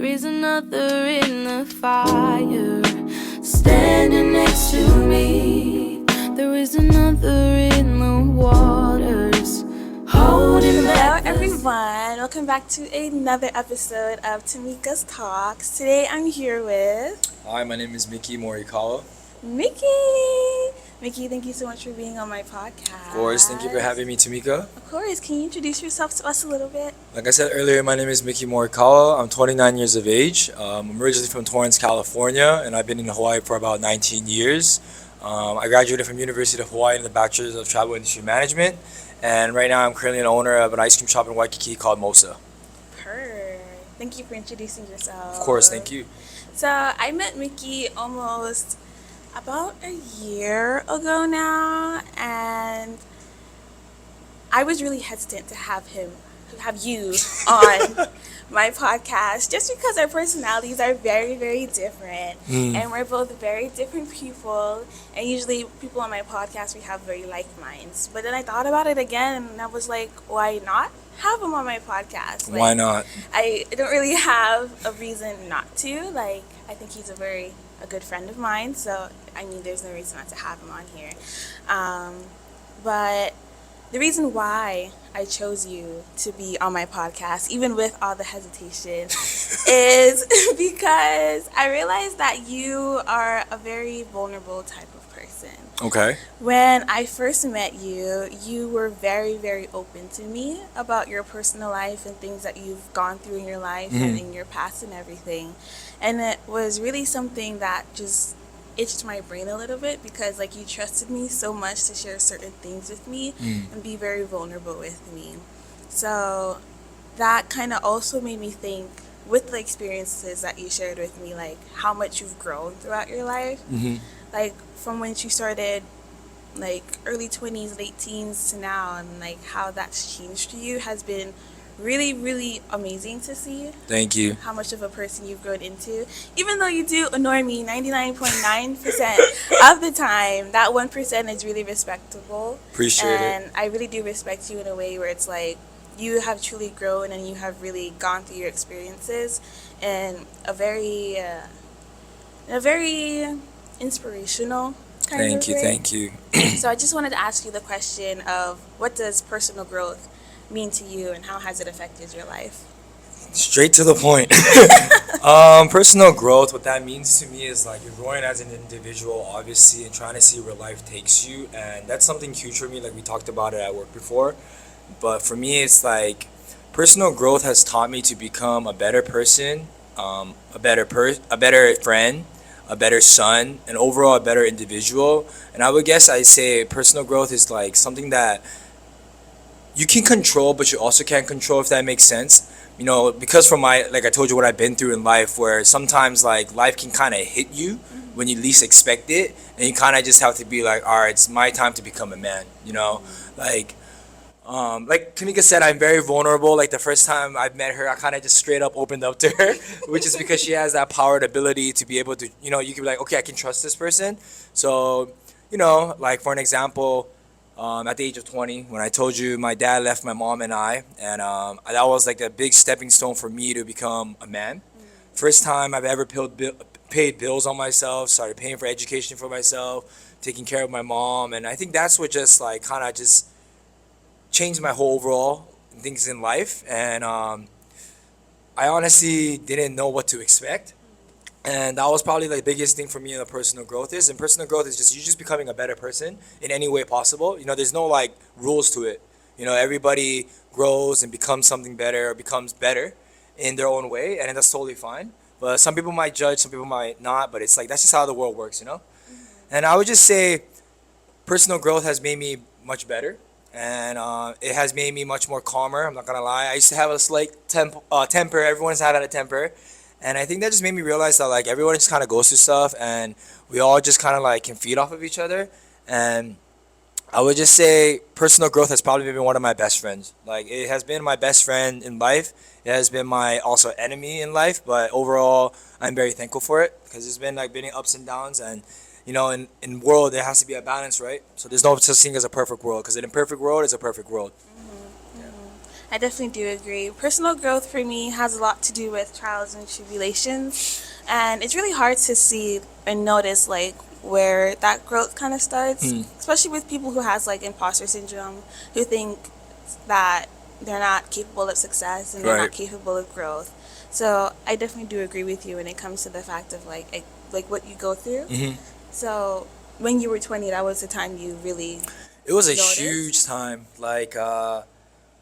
There is another in the fire, standing next to me. There is another in the waters, holding back. Hello everyone, welcome back to another episode of Temika's Talks. Today I'm here with Hi, my name is Miki Morikawa. Mickey. Mickey, thank you so much for being on my podcast. Of course, thank you for having me, Temika. Of course, can you introduce yourself to us a little bit? Like I said earlier, my name is Miki Morikawa. I'm 29 years of age. I'm originally from Torrance, California, and I've been in Hawaii for about 19 years. I graduated from University of Hawaii in the Bachelor's of Travel Industry Management, and right now I'm currently an owner of an ice cream shop in Waikiki called Mosa. Perfect. Thank you for introducing yourself. Of course, thank you. So I met Mickey almost about a year ago now, and I was really hesitant to have you on my podcast just because our personalities are very, very different, and we're both very different people, and usually people on my podcast, we have very like minds. But then I thought about it again, and I was like, why not have him on my podcast? Like, Why not? I don't really have a reason not to. Like, I think he's a good friend of mine, so I mean, there's no reason not to have him on here. But the reason why I chose you to be on my podcast, even with all the hesitation, is because I realized that you are a very vulnerable type of person. Okay. When I first met you, you were very, very open to me about your personal life and things that you've gone through in your life and in your past and everything. And it was really something that just itched my brain a little bit because, like, you trusted me so much to share certain things with me and be very vulnerable with me. So that kind of also made me think, with the experiences that you shared with me, like how much you've grown throughout your life. Like from when you started like early 20s, late teens to now, and like how that's changed you has been really, really amazing to see. Thank you. How much of a person you've grown into. Even though you do annoy me 99.9% of the time, that 1% is really respectable. Appreciate it. And I really do respect you in a way where it's like you have truly grown and you have really gone through your experiences in a very inspirational kind of way. Thank you. So I just wanted to ask you the question of, what does personal growth mean to you and how has it affected your life? Straight to the point. Personal growth, what that means to me is like you're growing as an individual, obviously, and trying to see where life takes you. And that's something huge for me, like we talked about it at work before. But for me, it's like personal growth has taught me to become a better person, a better friend, a better son, and overall a better individual. And I would guess I'd say personal growth is like something that you can control, but you also can't control, if that makes sense. You know, because from like I told you what I've been through in life, where sometimes like life can kind of hit you when you least expect it, and you kind of just have to be like, all right, it's my time to become a man. You know, like Temika said, I'm very vulnerable. Like the first time I met her, I kind of just straight up opened up to her, which is because she has that power and ability to be able to, you know, you can be like, okay, I can trust this person. So, you know, like for an example, at the age of 20, when I told you my dad left my mom and I, and that was like a big stepping stone for me to become a man. First time I've ever paid bills on myself, started paying for education for myself, taking care of my mom, and I think that's what just like kind of just changed my whole overall things in life. And I honestly didn't know what to expect. And that was probably the biggest thing for me in the personal growth is. And personal growth is just you just becoming a better person in any way possible. You know, there's no like rules to it. You know, everybody grows and becomes something better or becomes better in their own way, and that's totally fine. But some people might judge, some people might not. But it's like that's just how the world works, you know. And I would just say, personal growth has made me much better, and it has made me much more calmer. I'm not gonna lie. I used to have a slight temper. Everyone's had a temper. And I think that just made me realize that like everyone just kind of goes through stuff, and we all just kind of like can feed off of each other. And I would just say personal growth has probably been one of my best friends. Like it has been my best friend in life. It has been my also enemy in life. But overall, I'm very thankful for it because it's been like been ups and downs. And you know, in world there has to be a balance, right? So there's no such thing as a perfect world because an imperfect world is a perfect world. I definitely do agree. Personal growth for me has a lot to do with trials and tribulations, and it's really hard to see and notice like where that growth kind of starts, Hmm. especially with people who has like imposter syndrome, who think that they're not capable of success and they're Right. not capable of growth. So I definitely do agree with you when it comes to the fact of like what you go through. Hmm. So when you were 20, that was the time you really It was a huge noticed. time. Like,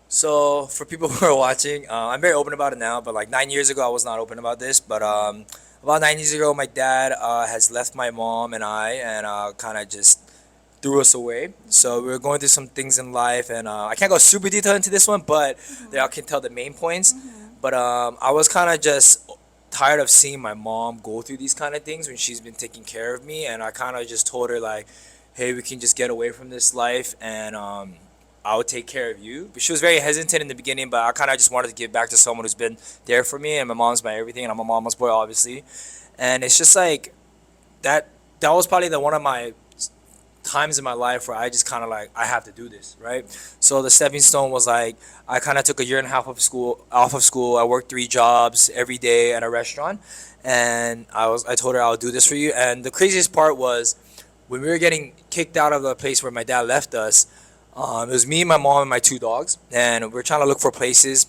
so for people who are watching, I'm very open about it now. But like 9 years ago, I was not open about this. But about 9 years ago, my dad has left my mom and I, and kind of just threw us away. So we were going through some things in life, and I can't go super detailed into this one, but there I can tell the main points. But I was kind of just tired of seeing my mom go through these kind of things when she's been taking care of me, and I kind of just told her like, "Hey, we can just get away from this life, and I'll take care of you." But she was very hesitant in the beginning, but I kind of just wanted to give back to someone who's been there for me, and my mom's my everything, and I'm a mama's boy, obviously. And it's just like that. That was probably the one of my times in my life where I just kind of like I have to do this, right? So the stepping stone was like I kind of took a year and a half of school off of school. I worked 3 jobs every day at a restaurant, and I told her I'll do this for you. And the craziest part was when we were getting kicked out of the place where my dad left us. It was me, my mom, and my 2 dogs, and we were trying to look for places,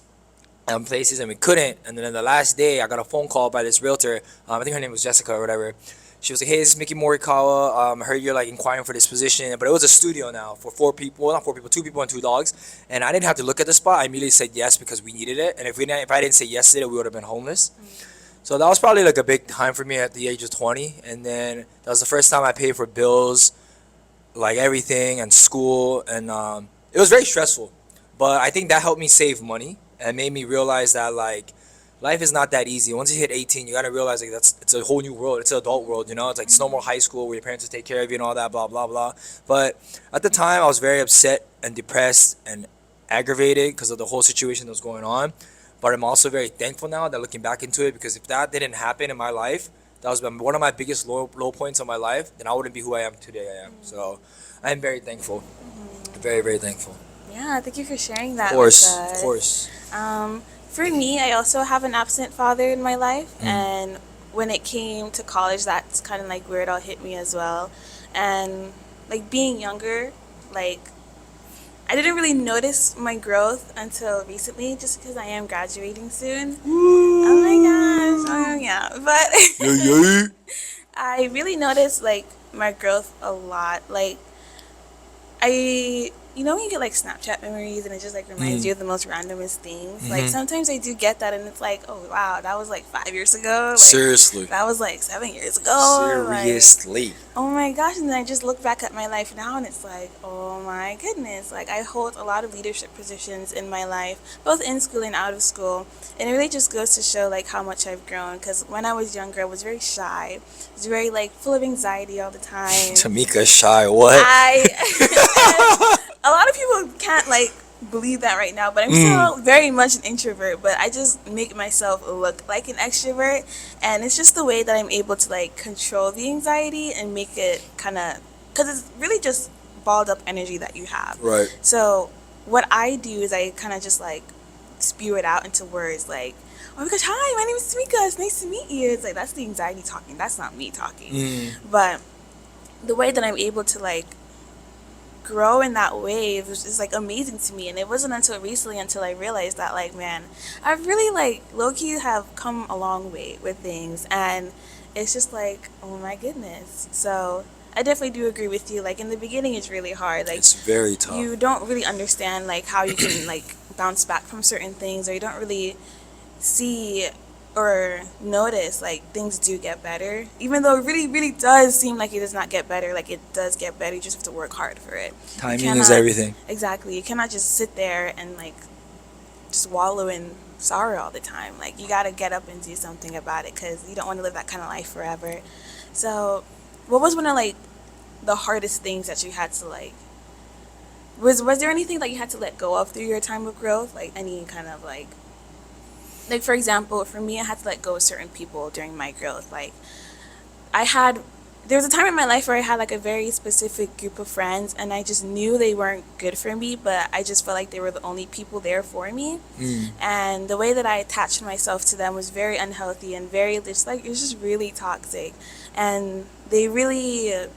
and we couldn't. And then the last day, I got a phone call by this realtor. I think her name was Jessica or whatever. She was like, "Hey, this is Mickey Morikawa. I heard you're like inquiring for this position, but it was a studio now for 4 people, well, not 4 people, 2 people and 2 dogs." And I didn't have to look at the spot. I immediately said yes because we needed it. And if I didn't say yes to it, we would have been homeless. So that was probably like a big time for me at the age of 20. And then that was the first time I paid for bills, like everything, and school, and it was very stressful. But I think that helped me save money and made me realize that like life is not that easy. Once you hit 18, you gotta realize like it's a whole new world. It's an adult world, you know. It's like it's no more high school where your parents will take care of you and all that, blah blah blah. But at the time, I was very upset and depressed and aggravated because of the whole situation that was going on. But I'm also very thankful now that looking back into it, because if that didn't happen in my life, that was one of my biggest low points of my life, then I wouldn't be who I am today. I am. So I'm very thankful. Very, very thankful. Yeah, thank you for sharing Of that with course, of us. course. For me, I also have an absent father in my life, Mm. and when it came to college, that's kind of like where it all hit me as well. And like being younger, like I didn't really notice my growth until recently, just because I am graduating soon. Oh my gosh, oh yeah, but Yeah, yeah. I really noticed like my growth a lot. Like when you get like Snapchat memories and it just like reminds Mm. you of the most randomest things. Like Mhm. sometimes I do get that and it's like, oh wow, that was like 5 years ago. Like Seriously. that was like 7 years ago. Like Seriously. oh my gosh, and then I just look back at my life now and it's like, oh my goodness. Like I hold a lot of leadership positions in my life, both in school and out of school. And it really just goes to show like how much I've grown, because when I was younger I was very shy. I was very like full of anxiety all the time. Tamika shy. What? A lot of people can't like believe that right now, but I'm Mm. still very much an introvert, but I just make myself look like an extrovert, and it's just the way that I'm able to like control the anxiety and make it kind of, because it's really just balled up energy that you have. Right. So what I do is I kind of just like spew it out into words like, oh my gosh, hi, my name is Temika, it's nice to meet you. It's like that's the anxiety talking, that's not me talking. Mm. But the way that I'm able to like grow in that way was just like amazing to me. And it wasn't until recently until I realized that like, man, I really like low-key have come a long way with things, and it's just like, oh my goodness. So I definitely do agree with you. Like in the beginning it's really hard, like It's very tough. you don't really understand like how you can like bounce back from certain things, or you don't really see or notice like things do get better, even though it really really does seem like it does not get better. Like it does get better, you just have to work hard for it. You Timing is cannot- everything. Exactly, you cannot just sit there and like just wallow in sorrow all the time. Like you got to get up and do something about it, because you don't want to live that kind of life forever. So what was one of like the hardest things that you had to like, was there anything that you had to let go of through your time of growth, like any kind of like for example, for me, I had to let go of certain people during my growth. Like I had there was a time in my life where I had like a very specific group of friends, and I just knew they weren't good for me, but I just felt like they were the only people there for me. Mm. And the way that I attached myself to them was very unhealthy and very just like it was just really toxic, and they really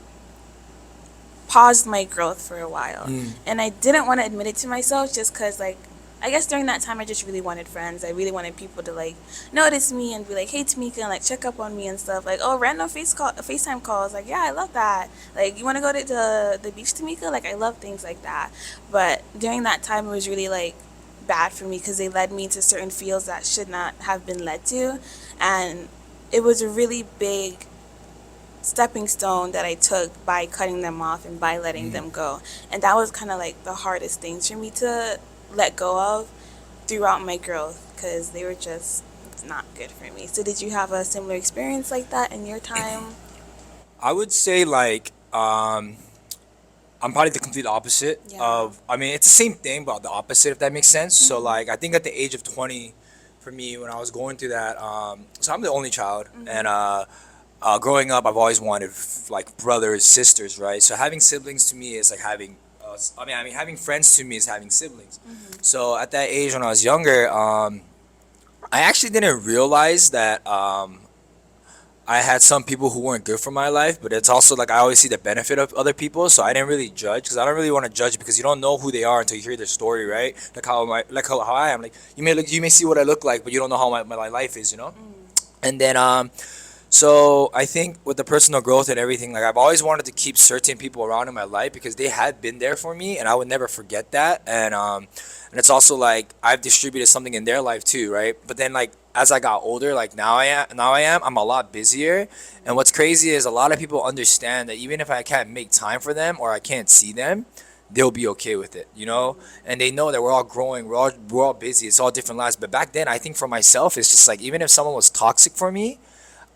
paused my growth for a while. Mm. And I didn't want to admit it to myself just because, like, I guess during that time I just really wanted friends. I really wanted people to, like, notice me and be like, hey, Temika, and, like, check up on me and stuff. Like, oh, random FaceTime calls. Like, yeah, I love that. Like, you want to go to the beach, Temika? Like, I love things like that. But during that time, it was really, like, bad for me because they led me to certain fields that should not have been led to. And it was a really big stepping stone that I took by cutting them off and by letting them go. And that was kind of like the hardest things for me to let go of throughout my growth because they were just not good for me. So did you have a similar experience like that in your time? I would say like I'm probably the complete opposite Yeah. of. I mean, it's the same thing, but the opposite, if that makes sense. So like, I think at the age of 20, for me, when I was going through that, so I'm the only child, and growing up, I've always wanted like brothers, sisters, right? So having siblings to me is like having. I mean, having friends to me is having siblings. So at that age, when I was younger, I actually didn't realize that I had some people who weren't good for my life, but it's also like I always see the benefit of other people, so I didn't really judge because I don't really want to judge because you don't know who they are until you hear their story, right? Like how I am. Like you may see what I look like, but you don't know how my life is, you know. And then so I think with the personal growth and everything, like I've always wanted to keep certain people around in my life because they had been there for me, and I would never forget that. And it's also like I've distributed something in their life too, right? But then like as I got older, like I'm a lot busier. And what's crazy is a lot of people understand that even if I can't make time for them or I can't see them, they'll be okay with it, you know? And they know that we're all growing, we're all busy, it's all different lives. But back then I think for myself it's just like even if someone was toxic for me,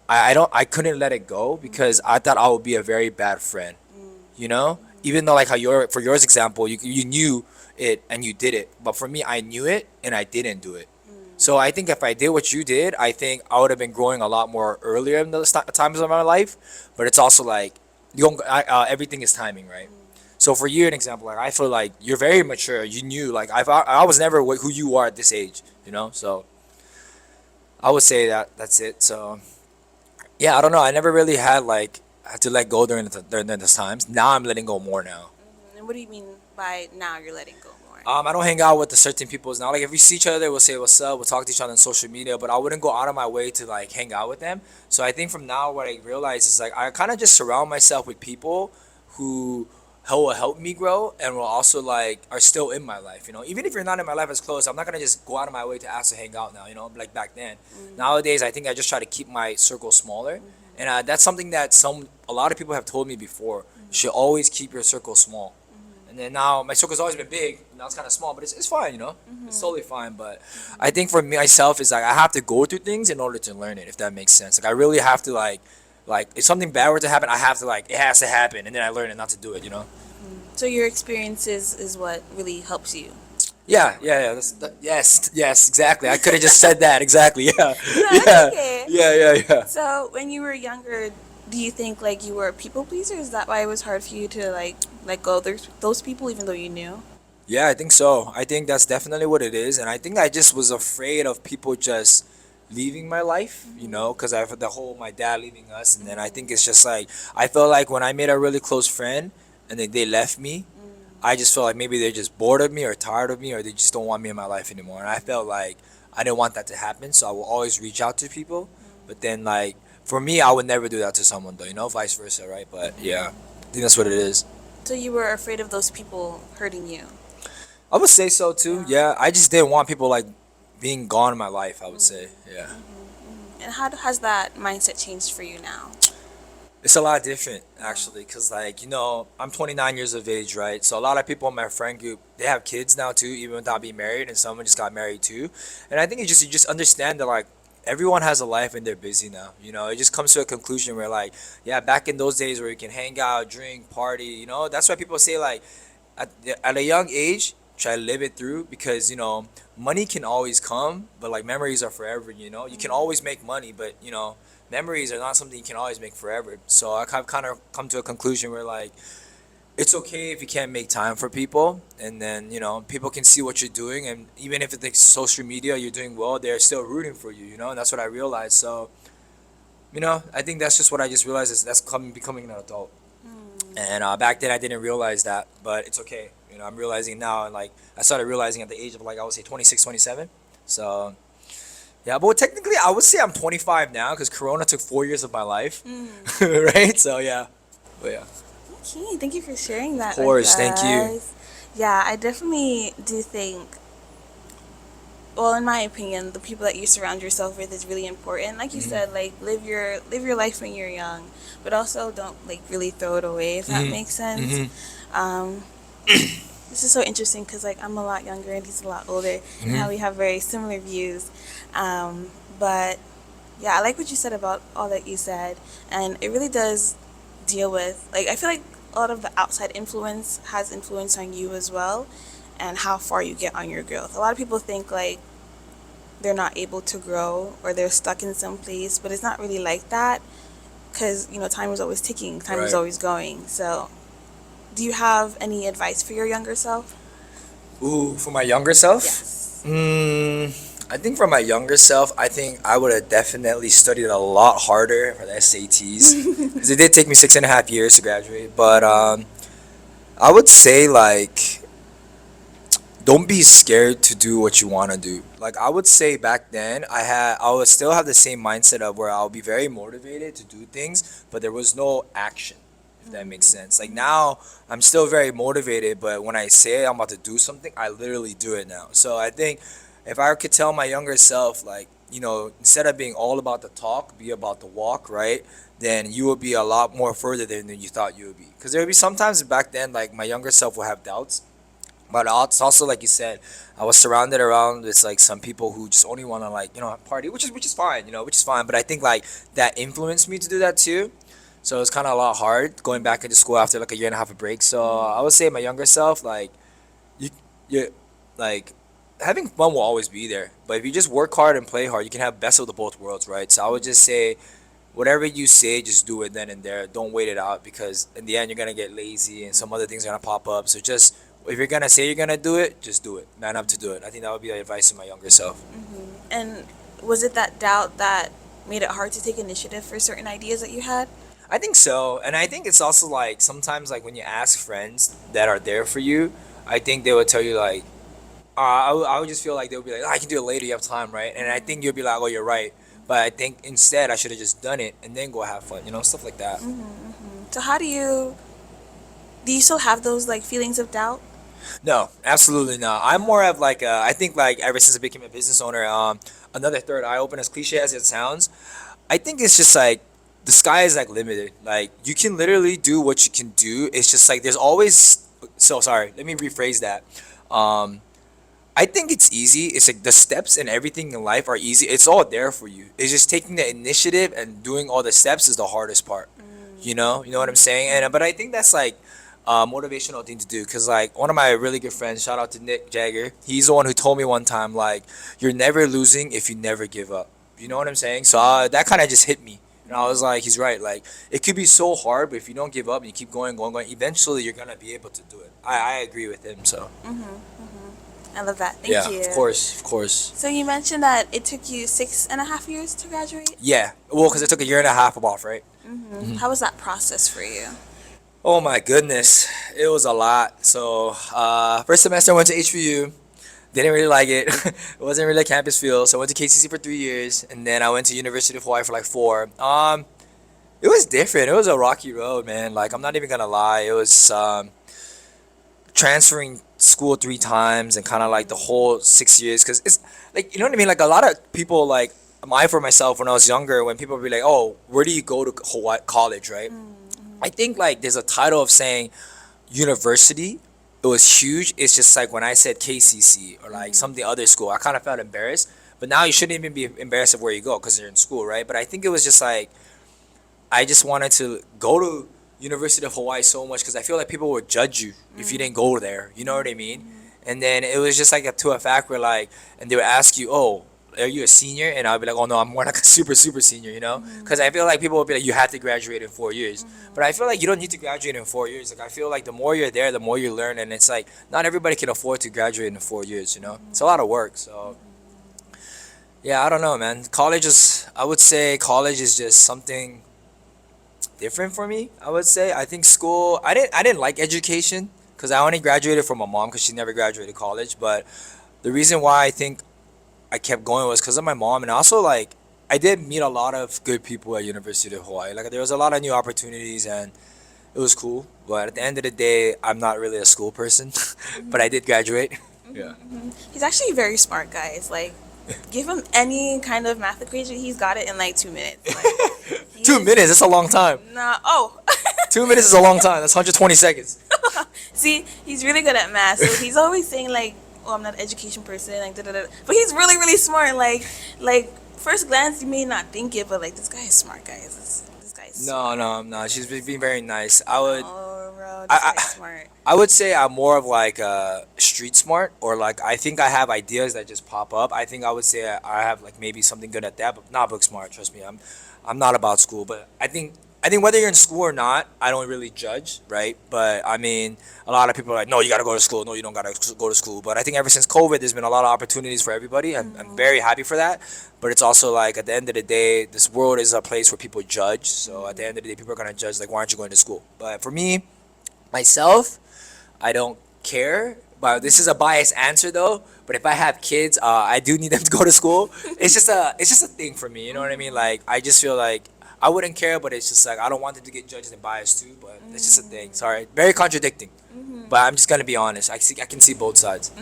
I couldn't let it go because I thought I would be a very bad friend, you know. Even though like how for yours example, you knew it and you did it, but for me I knew it and I didn't do it. So I think if I did what you did, I think I would have been growing a lot more earlier in those times of my life. But it's also like everything is timing, right? So for you, an example, like I feel like you're very mature. You knew like I was never who you are at this age, you know. So I would say that's it. So yeah, I don't know. I never really had to let go during those times. Now I'm letting go more now. And what do you mean by now you're letting go more? I don't hang out with the certain peoples now. Like if we see each other, we'll say what's up. We'll talk to each other on social media, but I wouldn't go out of my way to like hang out with them. So I think from now, what I realize is like I kind of just surround myself with people who will help me grow and will also like are still in my life. You know, even if you're not in my life as close, I'm not gonna just go out of my way to ask to hang out now. You know, like back then. Nowadays, I think I just try to keep my circle smaller, and that's something that a lot of people have told me before. You should always keep your circle small. And then now my circle's always been big. Now it's kind of small, but it's fine, you know. It's totally fine. But I think for me myself is like I have to go through things in order to learn it. If that makes sense. Like I really have to like if something bad were to happen, I have to like it has to happen, and then I learn it not to do it. You know. So your experiences is what really helps you. Yeah. Yes, exactly. I could have just said that exactly. Yeah, No, yeah, that's okay. yeah. So when you were younger, do you think like you were a people pleaser? Is that why it was hard for you to like let go of those people even though you knew? Yeah, I think so. I think that's definitely what it is, and I think I just was afraid of people just leaving my life, you know, because I had the whole my dad leaving us, and then I think it's just like I felt like when I made a really close friend and then they left me, I just felt like maybe they're just bored of me or tired of me or they just don't want me in my life anymore, and I felt like I didn't want that to happen, so I will always reach out to people, but then like for me, I would never do that to someone though, you know, vice versa, right? But yeah, I think that's what it is. So you were afraid of those people hurting you. I would say so too. Yeah, I just didn't want people like being gone in my life. I would say, yeah, And how has that mindset changed for you now? it's a lot different actually, cause like you know, I'm 29 years of age, right? So a lot of people in my friend group they have kids now too, even without being married, and someone just got married too. And I think you just understand that like everyone has a life and they're busy now. You know, it just comes to a conclusion where like, yeah, back in those days where you can hang out, drink, party, you know, that's why people say like at a young age try to live it through, because money can always come, but like memories are forever. You can always make money, but memories are not something you can always make forever. So I kind of come to a conclusion where like it's okay if you can't make time for people, and then people can see what you're doing, and even if it's like social media you're doing well, they're still rooting for you. And that's what I realized. So I think that's just what I just realized, is that's becoming an adult. And back then I didn't realize that, but it's okay. I'm realizing now, and like I started realizing at the age of like I would say 26, 27. So yeah, but technically I would say I'm 25 now, because Corona took 4 years of my life, right? So yeah, but yeah. Okay, thank you for sharing that. Of course, with thank you. us. Yeah, I definitely do think, well, in my opinion, the people that you surround yourself with is really important. Like you said, like live your life when you're young, but also don't like really throw it away, if that makes sense. Um, this is so interesting because like I'm a lot younger and he's a lot older, and how we have very similar views. But yeah, I like what you said about all that you said, and it really does deal with, like, I feel like a lot of the outside influence has influence on you as well, and how far you get on your growth. A lot of people think like they're not able to grow or they're stuck in some place, but it's not really like that, because time is always ticking, time is Right. always going. So do you have any advice for your younger self? Ooh, for my younger self? Yes. I think for my younger self, I think I would have definitely studied a lot harder for the SATs, because it did take me 6.5 years to graduate. But I would say like don't be scared to do what you want to do. Like I would say back then, I would still have the same mindset of where I'll be very motivated to do things, but there was no action. If that makes sense. Like now, I'm still very motivated, but when I say I'm about to do something, I literally do it now. So I think if I could tell my younger self, like instead of being all about the talk, be about the walk, right? Then you would be a lot more further than you thought you would be. Because there would be sometimes back then, like my younger self will have doubts, but it's also like you said, I was surrounded around with like some people who just only want to like party, which is fine, which is fine. But I think like that influenced me to do that too. So it's kind of a lot hard going back into school after like a year and a half of break. So I would say my younger self, like you, you, like having fun will always be there. But if you just work hard and play hard, you can have best of the both worlds, right? So I would just say whatever you say, just do it then and there. Don't wait it out, because in the end you're gonna get lazy and some other things are gonna pop up. So just if you're gonna say you're gonna do it, just do it. Man up to do it. I think that would be the advice to my younger self. And was it that doubt that made it hard to take initiative for certain ideas that you had? I think so, and I think it's also like sometimes like when you ask friends that are there for you, I think they would tell you like, I would just feel like they would be like, "Oh, I can do it later. You have time, right?" And I think you'll be like, "Oh, you're right." But I think instead I should have just done it and then go have fun, stuff like that. So how do you still have those like feelings of doubt? No, absolutely not. I'm more of like I think like ever since I became a business owner, another third eye open, as cliche as it sounds. I think it's just like the sky is like limited. Like you can literally do what you can do. It's just like there's always. So sorry. Let me rephrase that. Um, I think it's easy. It's like the steps and everything in life are easy. It's all there for you. It's just taking the initiative and doing all the steps is the hardest part. You know what I'm saying. And but I think that's like a motivational thing to do, because like one of my really good friends, shout out to Nick Jagger. He's the one who told me one time like you're never losing if you never give up. You know what I'm saying? So that kind of just hit me. And I was like, he's right. Like, it could be so hard, but if you don't give up and you keep going, going, going, eventually you're going to be able to do it. I agree with him, so. I love that. Thank Yeah, you. of course, of course. So you mentioned that it took you 6.5 years to graduate. Yeah, well, because it took a year and a half off, right? How was that process for you? Oh my goodness, it was a lot. So, first semester I went to HBU. Didn't really like it. It wasn't really a campus feel. So I went to KCC for 3 years, and then I went to University of Hawaii for like 4. It was different. It was a rocky road, man. Like I'm not even gonna lie. It was transferring school 3 times and kind of like the whole 6 years, because it's like you know what I mean. Like a lot of people like I for myself when I was younger, when people would be like, "Oh, where do you go to Hawaii college?" Right? I think like there's a title of saying university. It was huge. It's just like when I said KCC or like something other school, I kind of felt embarrassed. But now you shouldn't even be embarrassed of where you go because you're in school, right? But I think it was just like I just wanted to go to University of Hawaii so much because I feel like people would judge you if you didn't go there. You know what I mean? And then it was just like to a fact where like, and they would ask you, oh, are you a senior? And I'll be like, oh no, I'm more like a super senior, you know? Because I feel like people will be like, you have to graduate in 4 years. But I feel like you don't need to graduate in 4 years. Like I feel like the more you're there, the more you learn. And it's like, not everybody can afford to graduate in 4 years, you know? It's a lot of work. So yeah, I don't know, man. I would say college is just something different for me. I would say I think school. I didn't like education because I only graduated from my mom because she never graduated college. But the reason why I think I kept going was because of my mom, and also like I did meet a lot of good people at University of Hawaii. Like there was a lot of new opportunities, and it was cool. But at the end of the day, I'm not really a school person, but I did graduate. Yeah. He's actually a very smart, guys. Like, give him any kind of math equation, he's got it in like 2 minutes. Like, 2 minutes. That's a long time. Nah. Oh. 2 minutes is a long time. That's 120 seconds. See, he's really good at math. So he's always saying like, "Oh, I'm not an education person." Like, da da da. But he's really, really smart. Like first glance, you may not think it, but like this guy is smart, guys. This guy's No, no, I'm not. She's being very nice. I would. Oh, bro, this guy's smart. I would say I'm more of like street smart, or like I think I have ideas that just pop up. I think I would say I have like maybe something good at that, but not book smart. Trust me, I'm not about school. But I think whether you're in school or not, I don't really judge, right? But I mean, a lot of people are like, no, you gotta go to school. No, you don't gotta go to school. But I think ever since COVID, there's been a lot of opportunities for everybody, and I'm very happy for that. But it's also like at the end of the day, this world is a place where people judge. So at the end of the day, people are gonna judge like, why aren't you going to school? But for me, myself, I don't care. But this is a biased answer though. But if I have kids, I do need them to go to school. It's just a thing for me. You know what I mean? Like I just feel like I wouldn't care, but it's just like I don't want them to get judged and biased too. But it's just a thing. Sorry, very contradicting. But I'm just gonna be honest. I can see both sides.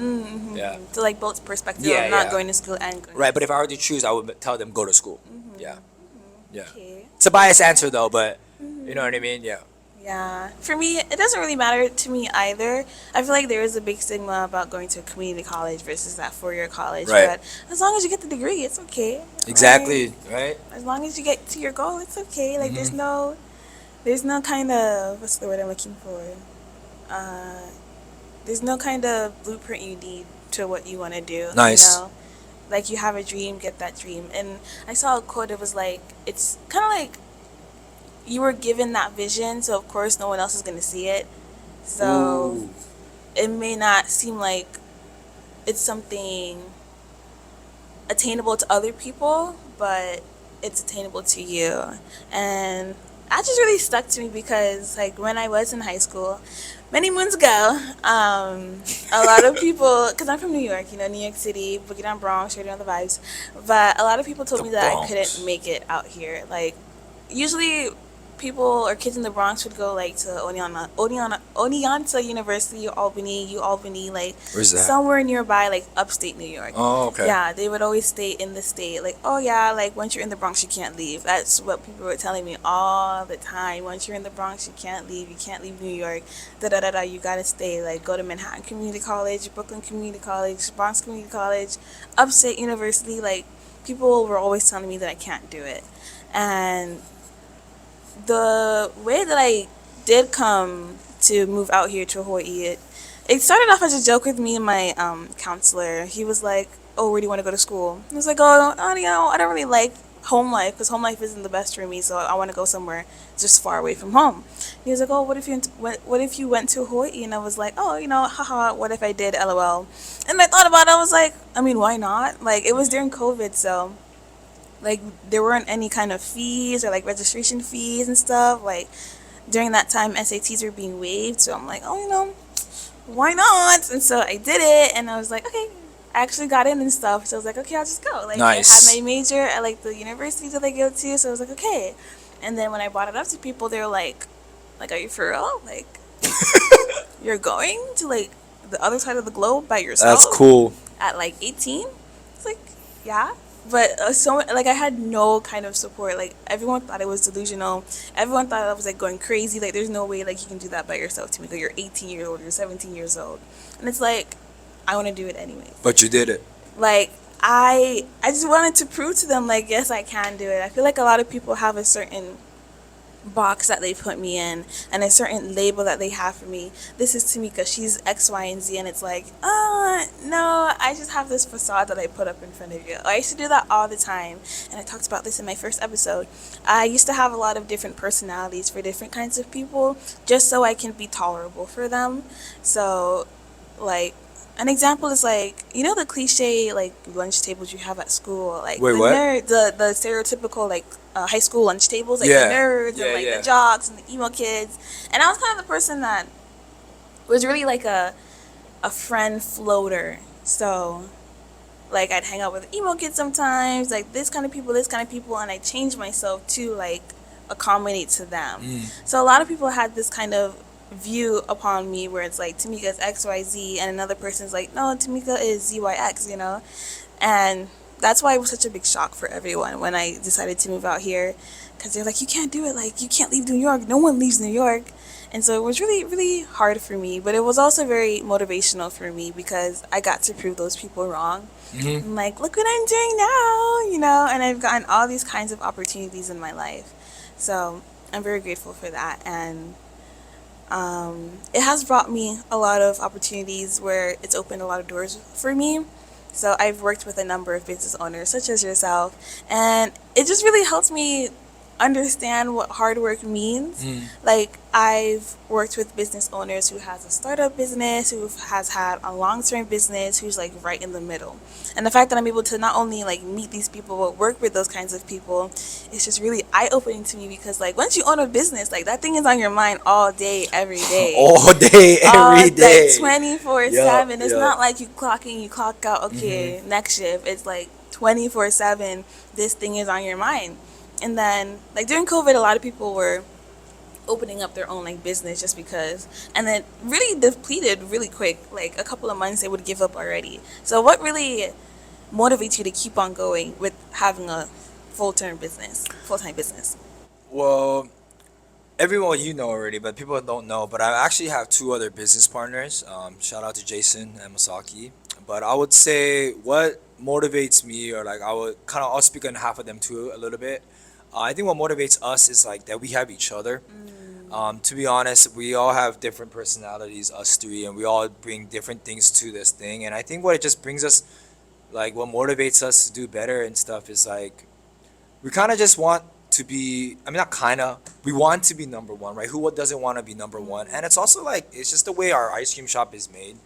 Yeah. So like both perspective Yeah, of not yeah. going to school and going. Right. But if I were to choose, I would tell them go to school. Yeah. Yeah. Okay. It's a biased answer though, but you know what I mean? Yeah. Yeah. For me, it doesn't really matter to me either. I feel like there is a big stigma about going to a community college versus that 4-year college. Right. But as long as you get the degree, it's okay. Exactly. Like, Right. as long as you get to your goal, it's okay. Like there's no kind of, what's the word I'm looking for? There's no kind of blueprint you need to what you want to do. Nice. You know? Like you have a dream, get that dream. And I saw a quote. It was like, it's kind of like you were given that vision, so of course no one else is going to see it. So Ooh. it may not seem like it's something attainable to other people, but it's attainable to you. And that just really stuck to me because like when I was in high school many moons ago, a lot of people, because I'm from New York, New York City, Boogie Down Bronx, straight on the vibes, but a lot of people told The me that Bronx. I couldn't make it out here. Like usually people or kids in the Bronx would go like to Oneonta University, Albany, like Where's that? somewhere nearby, like upstate New York. Oh, okay. Yeah, they would always stay in the state. Like, oh yeah, like once you're in the Bronx, you can't leave. That's what people were telling me all the time. Once you're in the Bronx, you can't leave. You can't leave New York. Da da da da. You gotta stay. Like, go to Manhattan Community College, Brooklyn Community College, Bronx Community College, Upstate University. Like, people were always telling me that I can't do it, and the way that I did come to move out here to Hawaii, it started off as a joke with me and my counselor. He was like, "Oh, where do you want to go to school?" I was like, "Oh, I don't really like home life because home life isn't the best for me. So I want to go somewhere just far away from home." He was like, "Oh, what if you went to Hawaii?" And I was like, "Oh, haha, what if I did? LOL." And I thought about it. I was like, I mean, why not? Like it was during COVID, so. Like, there weren't any kind of fees or, like, registration fees and stuff. Like, during that time, SATs were being waived. So I'm like, oh, why not? And so I did it. And I was like, okay. I actually got in and stuff. So I was like, okay, I'll just go. Like, Nice. I had my major at, like, the university that I go to. So I was like, okay. And then when I brought it up to people, they were like, are you for real? Like, you're going to, like, the other side of the globe by yourself? That's cool. At, like, 18? It's like, yeah. But I had no kind of support. Like everyone thought it was delusional. Everyone thought I was like going crazy. Like there's no way like you can do that by yourself, Temika. You're 18 years old. You're 17 years old, and it's like I want to do it anyways. But you did it. Like I just wanted to prove to them like yes I can do it. I feel like a lot of people have a certain box that they put me in and a certain label that they have for me. This is Temika, she's X, Y, and Z, and it's like, no, I just have this facade that I put up in front of you. I used to do that all the time, and I talked about this in my first episode. I used to have a lot of different personalities for different kinds of people, just so I can be tolerable for them. So, like, an example is like, you know, the cliche like lunch tables you have at school, like Wait, the what? nerd, the stereotypical like high school lunch tables, like the Yeah. nerds Yeah, and like yeah. the jocks and the emo kids. And I was kind of the person that was really like a friend floater. So like I'd hang out with emo kids sometimes, like this kind of people, and I changed myself to like accommodate to them. So a lot of people had this kind of view upon me where it's like Tamika's XYZ and another person's like, no, Tamika is ZYX, you know? And that's why it was such a big shock for everyone when I decided to move out here, because they're like, you can't do it, like you can't leave New York, no one leaves New York. And so it was really, really hard for me, but it was also very motivational for me because I got to prove those people wrong. I'm like, look what I'm doing now, you know, and I've gotten all these kinds of opportunities in my life. So I'm very grateful for that. And it has brought me a lot of opportunities where it's opened a lot of doors for me. So I've worked with a number of business owners, such as yourself, and it just really helps me understand what hard work means. Like I've worked with business owners who has a startup business, who has had a long-term business, who's like right in the middle. And the fact that I'm able to not only like meet these people but work with those kinds of people, it's just really eye-opening to me because like once you own a business, like that thing is on your mind all day, every day. All day, every day. Like 24/7. It's not like you clock in, you clock out, okay, next shift. It's like 24/7, this thing is on your mind. And then like during COVID, a lot of people were opening up their own like business just because, and then really depleted really quick. Like a couple of months they would give up already. So what really motivates you to keep on going with having a full-time business? Well, everyone you know already, but people don't know. But I actually have two other business partners. Shout out to Jason and Masaki. But I would say what motivates me, or like I'll speak on half of them too a little bit. I think what motivates us is like that we have each other. To be honest, we all have different personalities, us three, and we all bring different things to this thing. And I think what it just brings us, like what motivates us to do better and stuff, is like we kind of just want to be. I mean, not kind of. We want to be number one, right? Who doesn't want to be number one? And it's also like it's just the way our ice cream shop is made.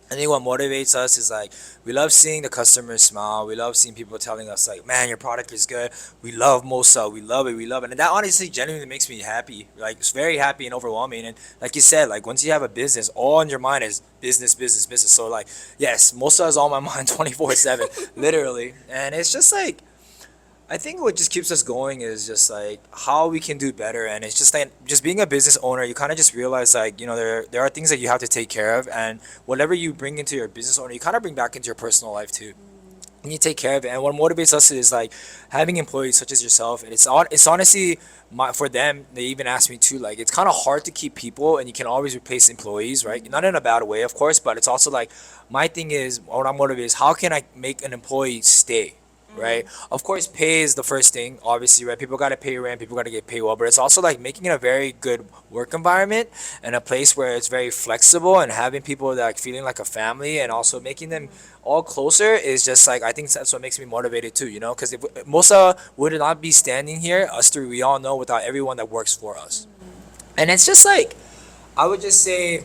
I think what motivates us is like we love seeing the customers smile. We love seeing people telling us like, "Man, your product is good. We love Mosa. We love it. We love it." And that honestly, genuinely makes me happy. Like it's very happy and overwhelming. And like you said, like once you have a business, all on your mind is business, business, business. So like, yes, Mosa is on my mind 24/7, literally. And it's just like I think what just keeps us going is just like how we can do better, and it's just like just being a business owner. You kind of just realize like there are things that you have to take care of, and whatever you bring into your business owner, you kind of bring back into your personal life too. And you take care of it. And what motivates us is like having employees such as yourself. And it's honestly for them. They even ask me too. Like it's kind of hard to keep people, and you can always replace employees, right? Not in a bad way, of course, but it's also like my thing is what I'm motivated is how can I make an employee stay, right? Of course, pay is the first thing, obviously, right? People got to pay rent, people got to get paid well, but it's also like making it a very good work environment and a place where it's very flexible and having people that like feeling like a family and also making them all closer is just like I think that's what makes me motivated too, you know? Because if Mosa would not be standing here, us three, we all know, without everyone that works for us. And it's just like I would just say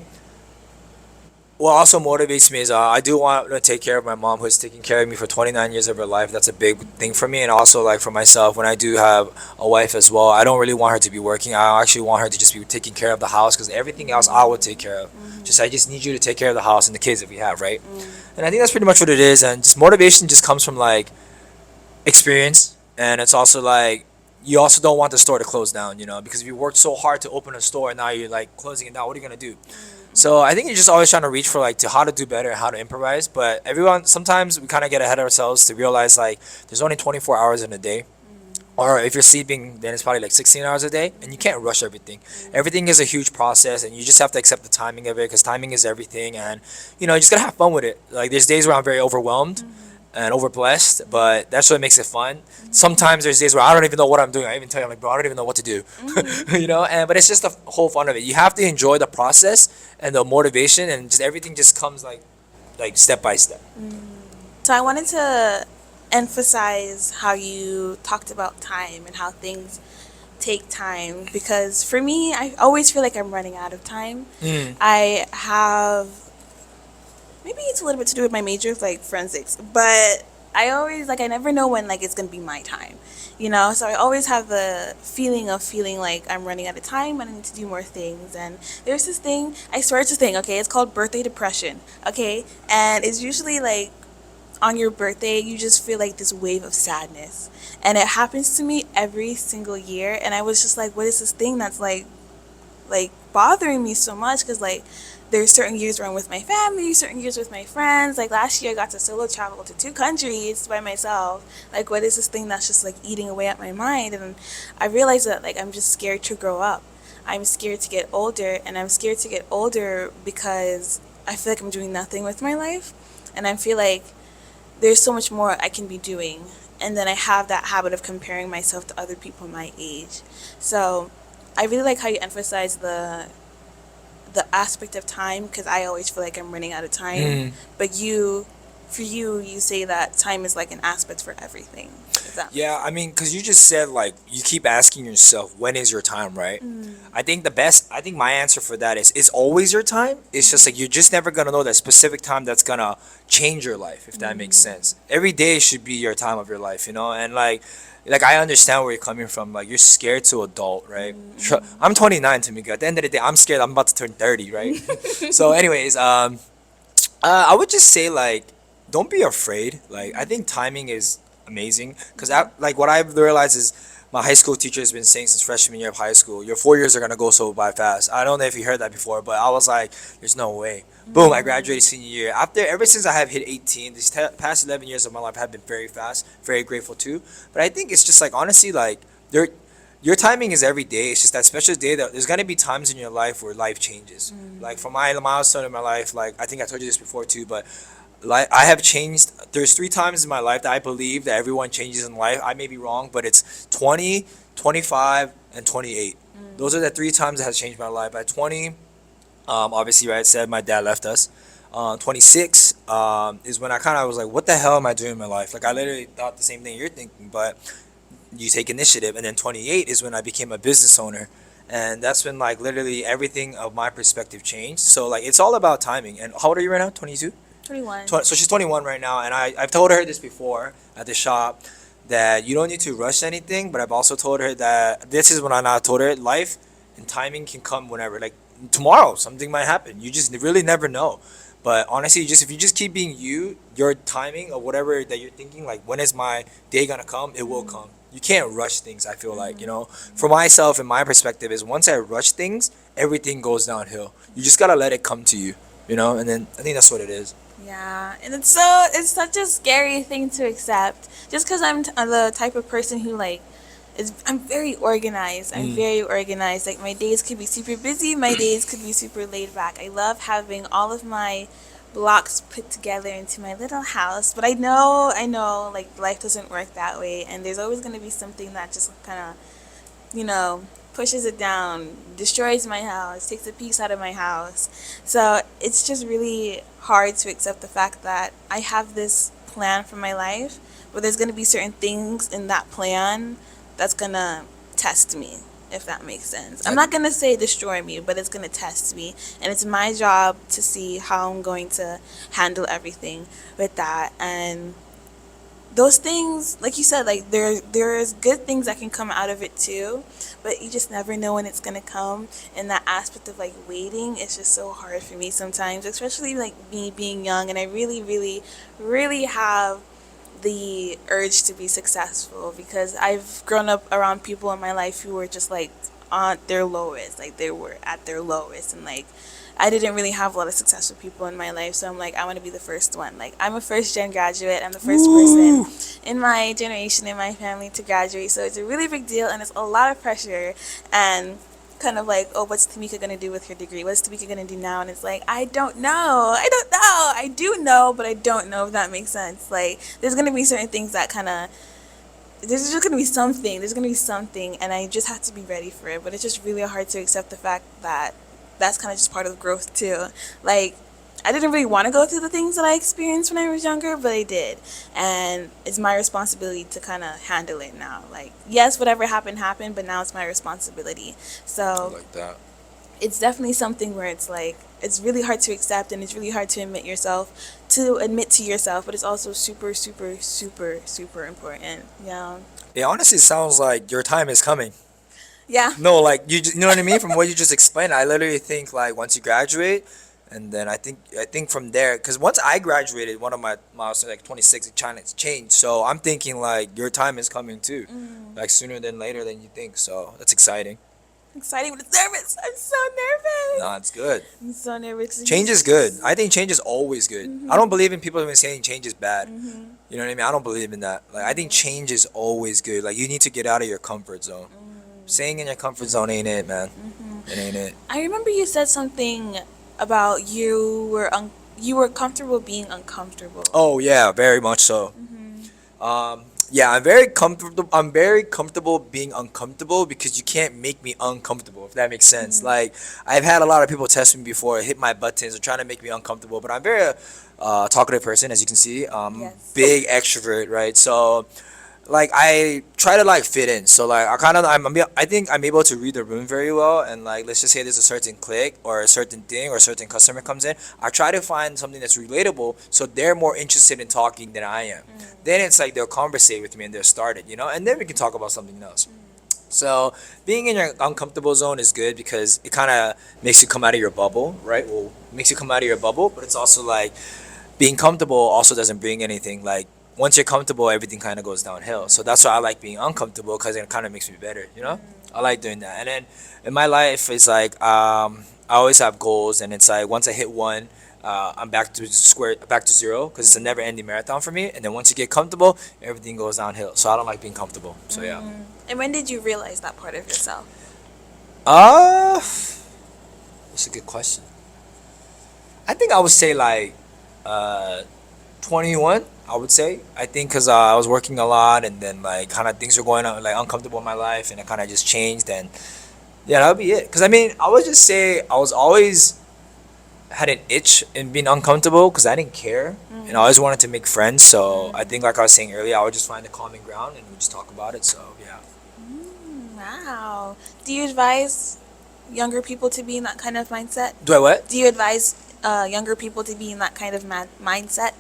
what also motivates me is I do want to take care of my mom who's taken care of me for 29 years of her life. That's a big thing for me. And also like for myself, when I do have a wife as well, I don't really want her to be working. I actually want her to just be taking care of the house because everything else I will take care of. I just need you to take care of the house and the kids that we have, right? And I think that's pretty much what it is. And just motivation just comes from like experience, and it's also like you also don't want the store to close down, you know, because if you worked so hard to open a store and now you're like closing it down, what are you gonna do? So I think you're just always trying to reach for like to how to do better and how to improvise. But everyone sometimes we kind of get ahead of ourselves to realize like there's only 24 hours in a day. Or if you're sleeping, then it's probably like 16 hours a day, and you can't rush everything. Everything is a huge process, and you just have to accept the timing of it because timing is everything. And you know, you just gotta have fun with it. Like there's days where I'm very overwhelmed, and over blessed, but that's what makes it fun. Sometimes there's days where I don't even know what I'm doing. I even tell you, I'm like, bro, I don't even know what to do, you know. And but it's just the whole fun of it. You have to enjoy the process and the motivation, and just everything just comes like step by step. So I wanted to emphasize how you talked about time and how things take time, because for me, I always feel like I'm running out of time. I have, maybe it's a little bit to do with my major, like forensics, but I always, like, I never know when, like, it's gonna be my time, you know. So I always have the feeling of feeling like I'm running out of time and I need to do more things. And there's this thing, I swear it's a thing, okay, it's called birthday depression, okay, and it's usually like on your birthday you just feel like this wave of sadness, and it happens to me every single year. And I was just like, what is this thing that's like bothering me so much? Because like there's certain years where I'm with my family, certain years with my friends. Like last year I got to solo travel to 2 countries by myself. Like, what is this thing that's just like eating away at my mind? And I realized that like I'm just scared to grow up. I'm scared to get older, and I'm scared to get older because I feel like I'm doing nothing with my life, and I feel like there's so much more I can be doing. And then I have that habit of comparing myself to other people my age. So I really like how you emphasize the aspect of time, because I always feel like I'm running out of time. But for you, you say that time is like an aspect for everything. Is that? Yeah, I mean, because you just said like you keep asking yourself, when is your time, right? I think my answer for that is it's always your time. It's just like you're just never gonna know that specific time that's gonna change your life, if that makes sense. Every day should be your time of your life, you know. And like I understand where you're coming from. Like you're scared to adult, right? I'm 29, Temika. At the end of the day, I'm scared. I'm about to turn 30, right? So, anyways, I would just say like, don't be afraid. Like I think timing is amazing because like what I've realized is my high school teacher has been saying since freshman year of high school, your 4 years are gonna go so by fast. I don't know if you heard that before, but I was like, there's no way. Boom, I graduated senior year. Ever since I have hit 18, these past 11 years of my life have been very fast. Very grateful too. But I think it's just like honestly, like there, your timing is every day. It's just that special day that there's gonna be times in your life where life changes. Like for my milestone in my life, like I think I told you this before too, but like I have changed. There's 3 times in my life that I believe that everyone changes in life. I may be wrong, but it's 20, 25, and 28. Those are the 3 times that has changed my life. At 20, obviously, right, I said my dad left us. 26 is when I kind of was like, what the hell am I doing in my life? Like I literally thought the same thing you're thinking, but you take initiative. And then 28 is when I became a business owner. And that's when like literally everything of my perspective changed. So like it's all about timing. And how old are you right now? 22? 21. So she's 21 right now, and I've told her this before at the shop that you don't need to rush anything. But I've also told her that this is when I not told her life and timing can come whenever. Like tomorrow, something might happen. You just really never know. But honestly, just if you just keep being you, your timing or whatever that you're thinking, like when is my day gonna come, it will come. You can't rush things. I feel like, you know, for myself and my perspective is once I rush things, everything goes downhill. You just gotta let it come to you, you know. And then I think that's what it is. Yeah, and it's such a scary thing to accept. Just because I'm the type of person who like I'm very organized. I'm very organized. Like my days could be super busy. My days could be super laid back. I love having all of my blocks put together into my little house. But I know, like life doesn't work that way, and there's always gonna be something that just kind of, you know, pushes it down, destroys my house, takes a piece out of my house. So it's just really hard to accept the fact that I have this plan for my life, but there's going to be certain things in that plan that's going to test me, if that makes sense. I'm not going to say destroy me, but it's going to test me. And it's my job to see how I'm going to handle everything with that. And those things, like you said, like there's good things that can come out of it too, but you just never know when it's gonna come. And that aspect of like waiting is just so hard for me sometimes, especially like me being young, and I really, really, really have the urge to be successful because I've grown up around people in my life who were just like on their lowest, like they were at their lowest, and like I didn't really have a lot of successful people in my life, so I'm like, I want to be the first one. Like, I'm a first-gen graduate. I'm the first person in my generation, in my family, to graduate, so it's a really big deal, and it's a lot of pressure, and kind of like, oh, what's Temika gonna do with her degree? What's Temika gonna do now? And it's like, I don't know. I don't know. I do know, but I don't know, if that makes sense. Like, there's gonna be certain things that kind of, there's just gonna be something. There's gonna be something, and I just have to be ready for it. But it's just really hard to accept the fact that that's kind of just part of growth too. Like, I didn't really want to go through the things that I experienced when I was younger, but I did. And it's my responsibility to kind of handle it now. Like, yes, whatever happened, happened, but now it's my responsibility. I So like that. it's definitely something where it's like, it's really hard to accept and it's really hard to admit to yourself, but it's also super, super, super, super important. Yeah. It honestly sounds like your time is coming. Yeah. No, like you know what I mean. From what you just explained, I literally think like once you graduate, and then I think from there, because once I graduated, one of my milestones like 26, China's changed. So I'm thinking like your time is coming too, like sooner than later than you think. So that's exciting. Exciting, but it's nervous. I'm so nervous. No, it's good. I'm so nervous. Change is good. I think change is always good. I don't believe in people who are saying change is bad. You know what I mean? I don't believe in that. Like I think change is always good. Like you need to get out of your comfort zone. Staying in your comfort zone ain't it, man. It ain't it. I remember you said something about you were comfortable being uncomfortable. Oh yeah, very much so. Yeah, I'm very comfortable. I'm very comfortable being uncomfortable because you can't make me uncomfortable. If that makes sense. Like I've had a lot of people test me before, hit my buttons, or trying to make me uncomfortable. But I'm very talkative person, as you can see. Yes. Big extrovert, right? So like I try to like fit in. So like I think I'm able to read the room very well. And like let's just say there's a certain click or a certain thing or a certain customer comes in, I try to find something that's relatable so they're more interested in talking than I am. Then it's like they'll conversate with me and they'll start it, and then we can talk about something else. So being in your uncomfortable zone is good because it kind of makes you come out of your bubble, right? Well, makes you come out of your bubble, but it's also like being comfortable also doesn't bring anything. Like once you're comfortable, everything kind of goes downhill. So that's why I like being uncomfortable because it kind of makes me better. I like doing that. And then in my life, it's like I always have goals, and it's like once I hit one, I'm back to zero because it's a never-ending marathon for me. And then once you get comfortable, everything goes downhill. So I don't like being comfortable. So yeah. And when did you realize that part of yourself? Uh, that's a good question. I think I would say like 21. I would say I think because I was working a lot and then like kind of things were going on like uncomfortable in my life and it kind of just changed and yeah, that would be it. Because I mean, I would just say I was always had an itch in being uncomfortable because I didn't care and I always wanted to make friends. So I think like I was saying earlier, I would just find a common ground and we just talk about it. So yeah. Wow. Do you advise younger people to be in that kind of mindset? Do I what? Do you advise younger people to be in that kind of mindset?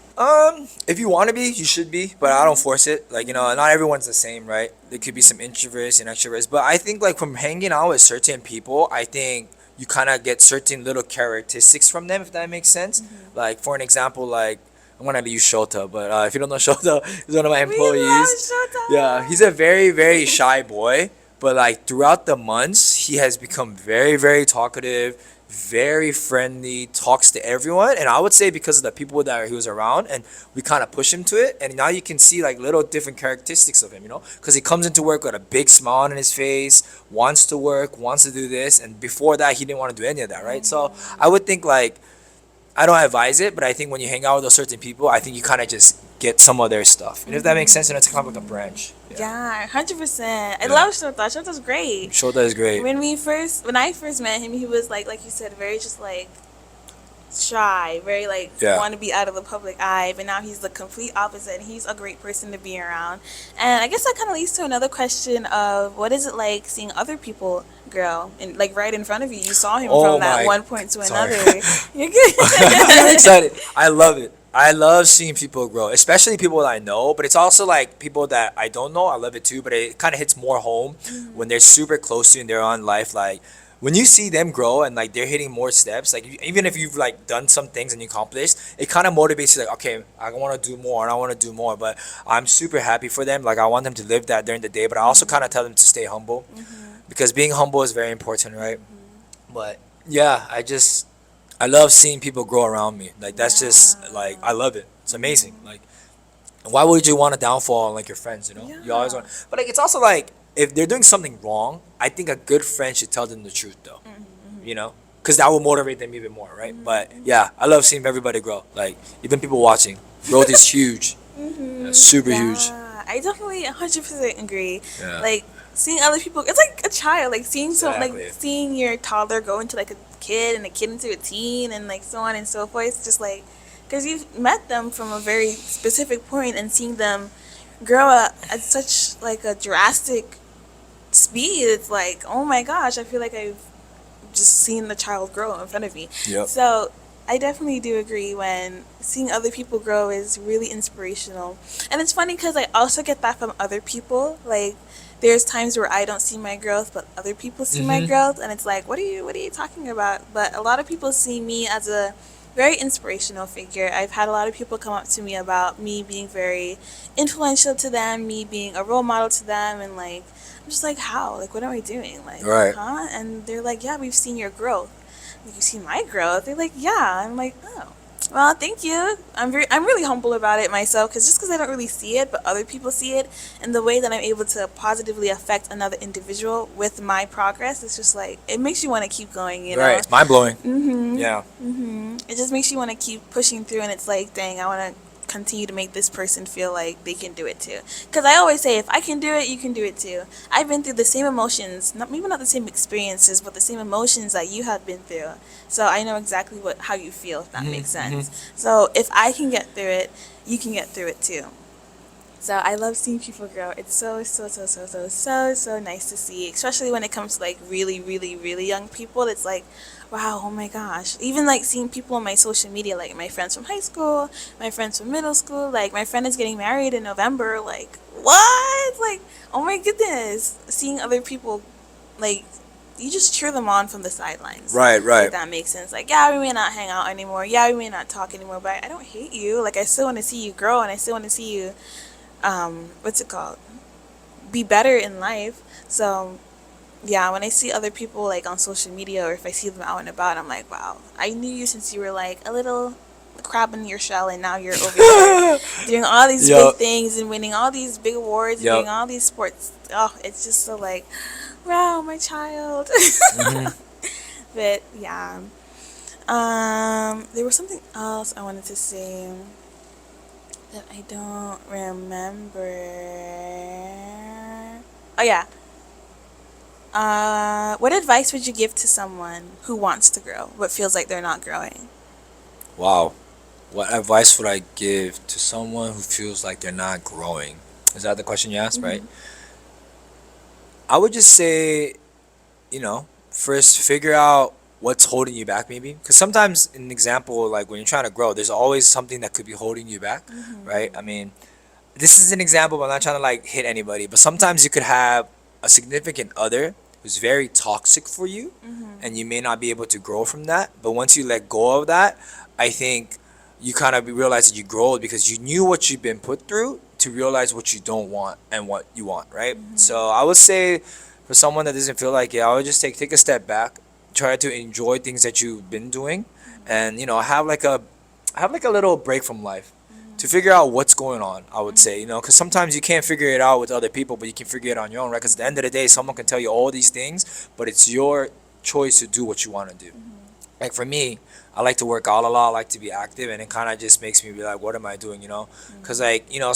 If you want to be, you should be, but I don't force it. Like, not everyone's the same, right? There could be some introverts and extroverts, but I think like from hanging out with certain people, I think you kind of get certain little characteristics from them, if that makes sense. Like, for an example, like, I'm gonna use Shota, but if you don't know Shota, he's one of my We love employees. Shota. Yeah, he's a very, very shy boy, but like throughout the months, he has become very, very talkative, very friendly, talks to everyone. And I would say because of the people that he was around, and we kind of push him to it. And now you can see like little different characteristics of him, because he comes into work with a big smile on his face, wants to work, wants to do this. And before that, he didn't want to do any of that, right? So I would think like, I don't advise it, but I think when you hang out with those certain people, I think you kind of just get some of their stuff. And if that makes sense, then it's kind of like a branch. Yeah, 100%. I Yeah. love Shota. Shota's great. Shota is great. When I first met him, he was like you said, very just like shy, very like Yeah. want to be out of the public eye. But now he's the complete opposite. And he's a great person to be around. And I guess that kind of leads to another question of what is it like seeing other people grow and like right in front of you? You saw him Oh from that my- one point to sorry. another. You're good. I'm excited. I love it. I love seeing people grow, especially people that I know, but it's also like people that I don't know. I love it too, but it kind of hits more home when they're super close to you and they're on life. Like when you see them grow and like they're hitting more steps, like even if you've like done some things and you accomplished, it kind of motivates you. Like, okay, I want to do more and I want to do more. But I'm super happy for them. Like I want them to live that during the day, but I also kind of tell them to stay humble because being humble is very important, right? But yeah, I love seeing people grow around me. Like that's just like I love it. It's amazing. Like why would you want a downfall on like your friends? You always want. But like it's also like if they're doing something wrong, I think a good friend should tell them the truth though. You know, because that will motivate them even more, right? But yeah, I love seeing everybody grow. Like even people watching, growth is huge. Yeah, super huge. Yeah, I definitely 100% agree. Yeah. Like seeing other people, it's like a child. Like seeing Exactly. seeing your toddler go into like a kid and a kid into a teen and like so on and so forth. It's just like because you've met them from a very specific point and seeing them grow up at such like a drastic speed. It's like oh my gosh, I feel like I've just seeing the child grow in front of me. Yep. So I definitely do agree when seeing other people grow is really inspirational. And it's funny because I also get that from other people. Like there's times where I don't see my growth, but other people see my growth, and it's like, what are you talking about? But a lot of people see me as a very inspirational figure. I've had a lot of people come up to me about me being very influential to them, me being a role model to them, and like I'm just like, how? Like, what am I doing? Like, Right. huh? And they're like, yeah, we've seen your growth. Like, you've seen my growth. They're like, yeah. I'm like, oh, well, thank you. I'm really humble about it myself, because just because I don't really see it, but other people see it, and the way that I'm able to positively affect another individual with my progress, it's just like it makes you want to keep going. You know? Right. It's mind blowing. Mhm. Yeah. Mhm. It just makes you want to keep pushing through, and it's like, dang, I want to continue to make this person feel like they can do it too. Because I always say, if I can do it, you can do it too. I've been through the same emotions, not maybe not the same experiences, but the same emotions that you have been through. So I know exactly how you feel, if that makes sense. So if I can get through it, you can get through it too. So I love seeing people grow. It's so nice to see, especially when it comes to like really, really, really young people. It's like, wow, oh my gosh. Even like seeing people on my social media, like my friends from high school, my friends from middle school, like my friend is getting married in November. Like, what? Like, oh my goodness. Seeing other people, like, you just cheer them on from the sidelines. Right. Right. If that makes sense. Like, yeah, we may not hang out anymore. Yeah, we may not talk anymore, but I don't hate you. Like, I still want to see you grow, and I still want to see you what's it called, be better in life. So yeah, when I see other people like on social media, or if I see them out and about, I'm like, wow, I knew you since you were like a little crab in your shell, and now you're over here doing all these big Yup. things and winning all these big awards and Yup. doing all these sports. Oh, it's just so like, wow, my child. But yeah, there was something else I wanted to say that I don't remember. Oh yeah. What advice would you give to someone who wants to grow but feels like they're not growing? Wow. What advice would I give to someone who feels like they're not growing? Is that the question you asked, right? I would just say, first figure out what's holding you back, maybe. Because sometimes, an example, like when you're trying to grow, there's always something that could be holding you back, right? I mean, this is an example, but I'm not trying to like hit anybody. But sometimes you could have a significant other who's very toxic for you, and you may not be able to grow from that. But once you let go of that, I think you kind of realize that you grow because you knew what you've been put through to realize what you don't want and what you want, right? So I would say for someone that doesn't feel like it, I would just take a step back, try to enjoy things that you've been doing, and have like a little break from life to figure out what's going on. I would say, because sometimes you can't figure it out with other people, but you can figure it on your own, right? Because at the end of the day, someone can tell you all these things, but it's your choice to do what you want to do. Like for me, I like to work out a lot. I like to be active, and it kind of just makes me be like, what am I doing? Because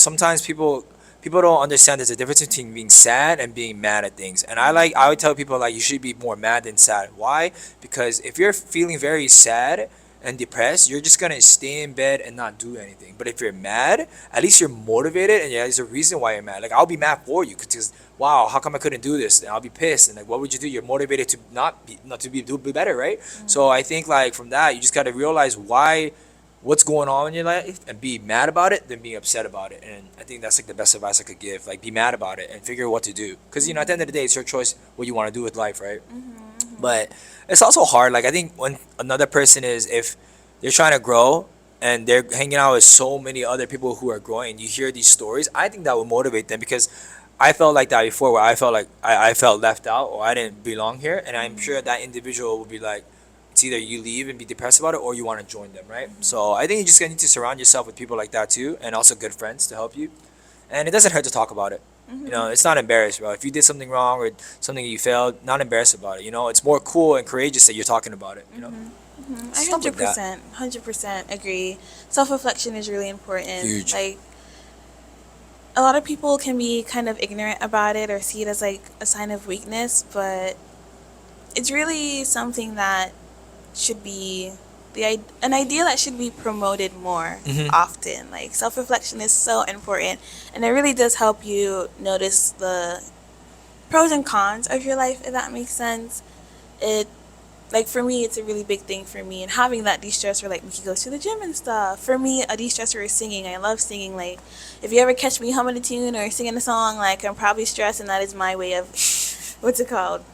sometimes people don't understand there's a difference between being sad and being mad at things. And I would tell people like you should be more mad than sad. Why? Because if you're feeling very sad and depressed, you're just gonna stay in bed and not do anything. But if you're mad, at least you're motivated, and yeah, there's a reason why you're mad. Like I'll be mad for you because wow, how come I couldn't do this? And I'll be pissed. And like, what would you do? You're motivated to not to be better, right? So I think like from that, you just gotta realize what's going on in your life and be mad about it than being upset about it. And I think that's like the best advice I could give. Like be mad about it and figure what to do. Because at the end of the day, it's your choice what you want to do with life, right? But it's also hard. Like I think when another person is if they're trying to grow and they're hanging out with so many other people who are growing, and you hear these stories, I think that will motivate them because I felt like that before, where I felt like I felt left out or I didn't belong here, and I'm sure that individual will be like, it's either you leave and be depressed about it or you want to join them, right? So I think you just need to surround yourself with people like that too, and also good friends to help you. And it doesn't hurt to talk about it. You know, it's not embarrassed, bro. If you did something wrong or something you failed, not embarrassed about it. You know, it's more cool and courageous that you're talking about it. You know, I stuff like that. 100% agree. Self reflection is really important. Huge. Like, a lot of people can be kind of ignorant about it or see it as like a sign of weakness, but it's really something that should be an idea that should be promoted more often. Like, self reflection is so important, and it really does help you notice the pros and cons of your life, if that makes sense. It Like, for me, it's a really big thing for me, and having that de-stressor, like, Mickey goes to the gym and stuff. For me, a de-stressor is singing. I love singing. Like, if you ever catch me humming a tune or singing a song, like, I'm probably stressed, and that is my way of what's it called,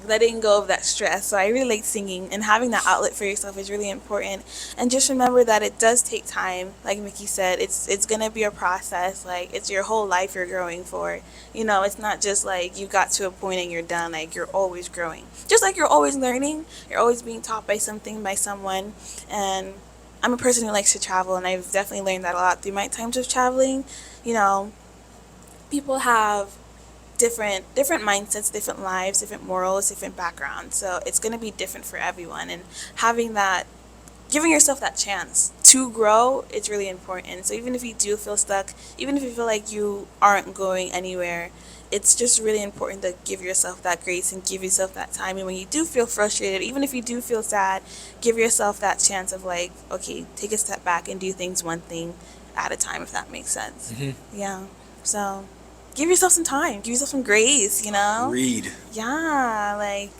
letting go of that stress. So I really like singing, and having that outlet for yourself is really important. And just remember that it does take time. Like Mickey said, it's gonna be a process. Like, it's your whole life you're growing for. You know, it's not just like you got to a point and you're done. Like, you're always growing, just like you're always learning. You're always being taught by something, by someone. And I'm a person who likes to travel, and I've definitely learned that a lot through my times of traveling. You know, people have different mindsets, different lives, different morals, different backgrounds. So it's going to be different for everyone, and having that, giving yourself that chance to grow, it's really important. So even if you do feel stuck, even if you feel like you aren't going anywhere, it's just really important to give yourself that grace and give yourself that time. And when you do feel frustrated, even if you do feel sad, give yourself that chance of, like, okay, take a step back and do things one thing at a time, if that makes sense. Yeah. So give yourself some time, give yourself some grace, you know? Read. Yeah, like,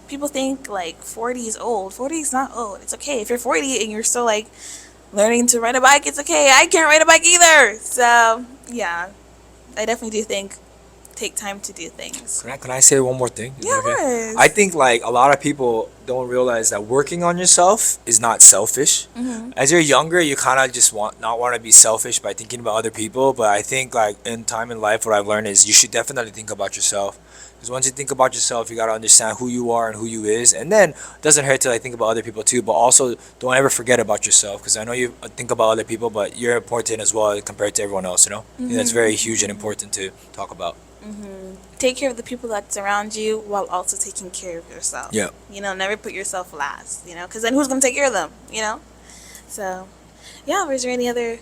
people think, like, 40 is old. 40 is not old. It's okay. If you're 40 and you're still, like, learning to ride a bike, it's okay. I can't ride a bike either. So, yeah, I definitely do think take time to do things. Can I say one more thing? Is Yeah, that okay? of I course. think like a lot of people don't realize that working on yourself is not selfish. As you're younger, you kind of just want to be selfish by thinking about other people. But I think like in time in life, what I've learned is you should definitely think about yourself. Because once you think about yourself, you gotta understand who you are and who you is, and then it doesn't hurt to like think about other people too. But also, don't ever forget about yourself. Because I know you think about other people, but you're important as well compared to everyone else. You know, I think that's very huge and important to talk about. Take care of the people that surround you while also taking care of yourself. Yeah. You know, never put yourself last, you know, because then who's going to take care of them, you know? So, yeah, was there any other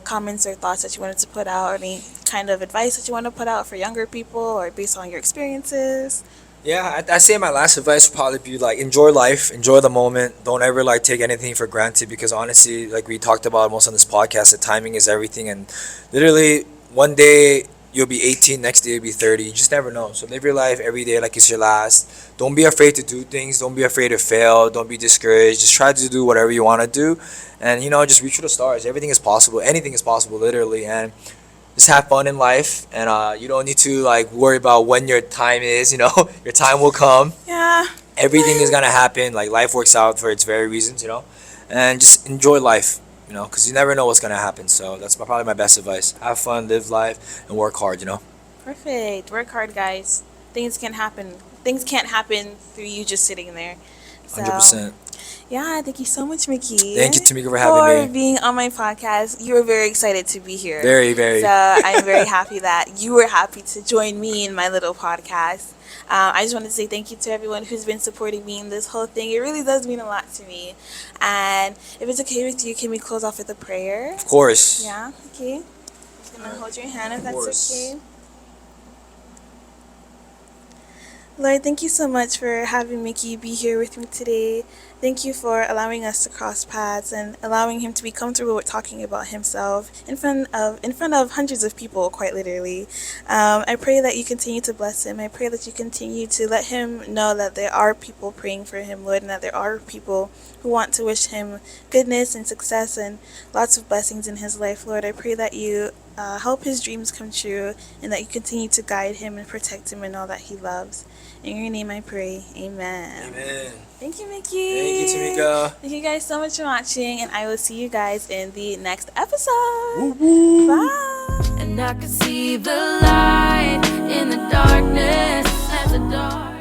comments or thoughts that you wanted to put out, or any kind of advice that you want to put out for younger people, or based on your experiences? Yeah, I say my last advice would probably be like enjoy life, enjoy the moment. Don't ever like take anything for granted, because honestly, like we talked about most on this podcast, the timing is everything, and literally one day you'll be 18, next day you'll be 30. You just never know. So live your life every day like it's your last. Don't be afraid to do things. Don't be afraid to fail. Don't be discouraged. Just try to do whatever you want to do, and you know, just reach for the stars. Everything is possible. Anything is possible, literally, and just have fun in life, and you don't need to like worry about when your time is. You know, your time will come. Yeah. Everything is gonna happen. Like life works out for its very reasons. You know, and just enjoy life. You know, because you never know what's gonna happen. So that's probably my best advice. Have fun, live life, and work hard. You know. Perfect. Work hard, guys. Things can happen. Things can't happen through you just sitting there. So, 100%. yeah, thank you so much, Mickey. Thank you, Temika, for having me. For being on my podcast. You were very excited to be here. Very, very. So I'm very happy that you were happy to join me in my little podcast. I just want to say thank you to everyone who's been supporting me in this whole thing. It really does mean a lot to me. And if it's okay with you, can we close off with a prayer? Of course. Yeah, okay. I'm just going to hold your hand if that's course. okay. Lord, thank you so much for having Mickey be here with me today. Thank you for allowing us to cross paths and allowing him to be comfortable with talking about himself in front of hundreds of people, quite literally. I pray that you continue to bless him. I pray that you continue to let him know that there are people praying for him, Lord, and that there are people who want to wish him goodness and success and lots of blessings in his life, Lord. I pray that you help his dreams come true, and that you continue to guide him and protect him in all that he loves. In your name I pray. Amen. Amen. Thank you, Mickey. Thank you, Temika. Thank you guys so much for watching, and I will see you guys in the next episode. Woo woo. Bye. And I could see the light in the darkness as the dark